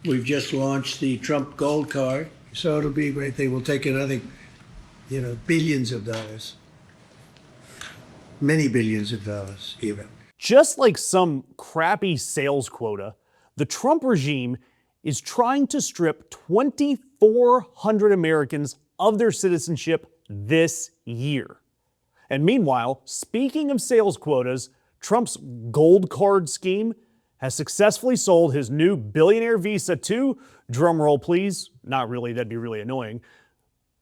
We've just launched the Trump Gold Card, so it'll be a great thing. We'll take in, I think, billions of dollars. Many billions of dollars, even. Just like some crappy sales quota, the Trump regime is trying to strip 2,400 Americans of their citizenship this year. And meanwhile, speaking of sales quotas, Trump's gold card scheme has successfully sold his new billionaire visa to, drumroll please, not really, that'd be really annoying,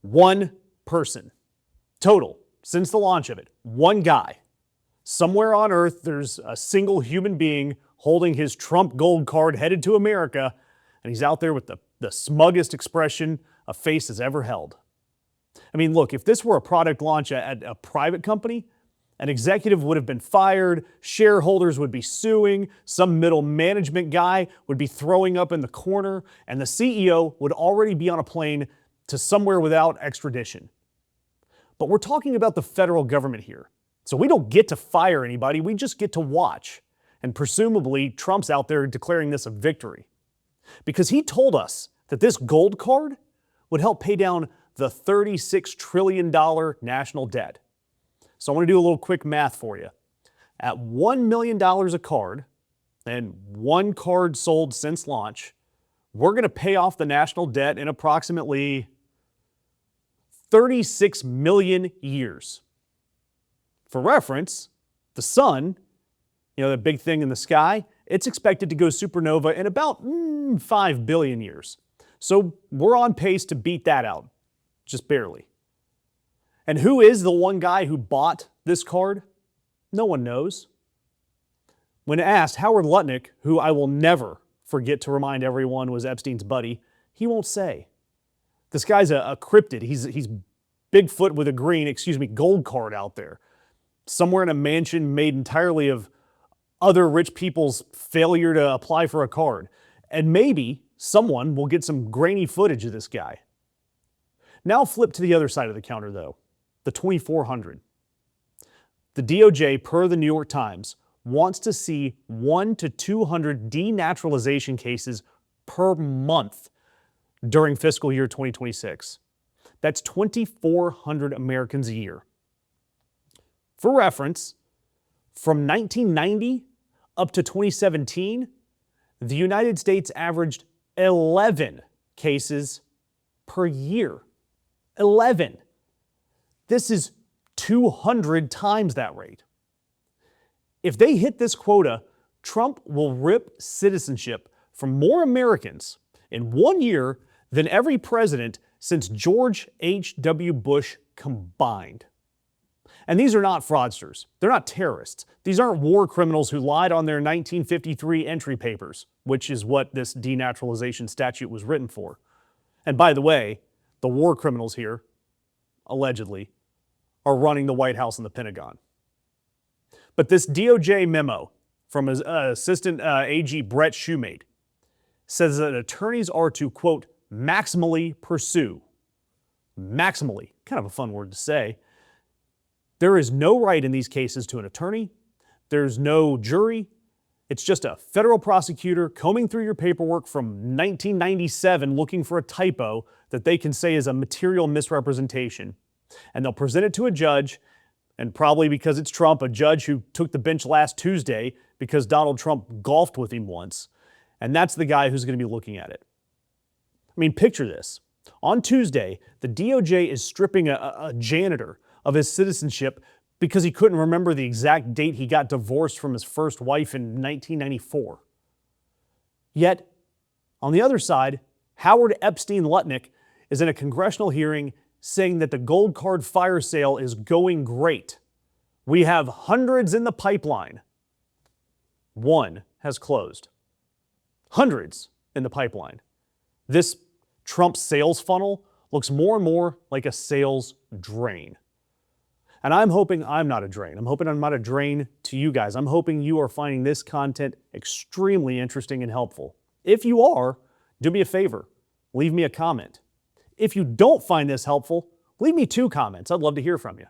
one person. Total, since the launch of it, one guy. Somewhere on Earth, there's a single human being holding his Trump gold card headed to America, and he's out there with the smuggest expression a face has ever held. I mean, look, if this were a product launch at a private company, an executive would have been fired, shareholders would be suing, some middle management guy would be throwing up in the corner, and the CEO would already be on a plane to somewhere without extradition. But we're talking about the federal government here. So we don't get to fire anybody, we just get to watch. And presumably, Trump's out there declaring this a victory. Because he told us that this gold card would help pay down the $36 trillion national debt. So I want to do a little quick math for you. At $1 million a card, and one card sold since launch, we're going to pay off the national debt in approximately 36 million years. For reference, the sun, the big thing in the sky, it's expected to go supernova in about 5 billion years. So we're on pace to beat that out, just barely. And who is the one guy who bought this card? No one knows. When asked, Howard Lutnick, who I will never forget to remind everyone was Epstein's buddy, he won't say. This guy's a cryptid. He's Bigfoot with a gold card out there. Somewhere in a mansion made entirely of other rich people's failure to apply for a card. And maybe someone will get some grainy footage of this guy. Now flip to the other side of the counter though, the 2,400. The DOJ, per the New York Times, wants to see 1 to 200 denaturalization cases per month during fiscal year 2026. That's 2,400 Americans a year. For reference, from 1990 up to 2017, the United States averaged 11 cases per year. 11. This is 200 times that rate. If they hit this quota, Trump will rip citizenship from more Americans in 1 year than every president since George H.W. Bush combined. And these are not fraudsters. They're not terrorists. These aren't war criminals who lied on their 1953 entry papers, which is what this denaturalization statute was written for. And by the way, the war criminals here, allegedly, are running the White House and the Pentagon. But this DOJ memo from Assistant AG Brett Shumate says that attorneys are to, quote, maximally pursue. Maximally, kind of a fun word to say. There is no right in these cases to an attorney. There's no jury. It's just a federal prosecutor combing through your paperwork from 1997 looking for a typo that they can say is a material misrepresentation. And they'll present it to a judge, and probably because it's Trump, a judge who took the bench last Tuesday because Donald Trump golfed with him once. And that's the guy who's going to be looking at it. I mean, picture this. On Tuesday, the DOJ is stripping a janitor of his citizenship because he couldn't remember the exact date he got divorced from his first wife in 1994. Yet, on the other side, Howard Epstein Lutnick is in a congressional hearing saying that the gold card fire sale is going great. We have hundreds in the pipeline. One has closed. Hundreds in the pipeline. This Trump sales funnel looks more and more like a sales drain. And I'm hoping I'm not a drain. I'm hoping I'm not a drain to you guys. I'm hoping you are finding this content extremely interesting and helpful. If you are, do me a favor, leave me a comment. If you don't find this helpful, leave me 2 comments. I'd love to hear from you.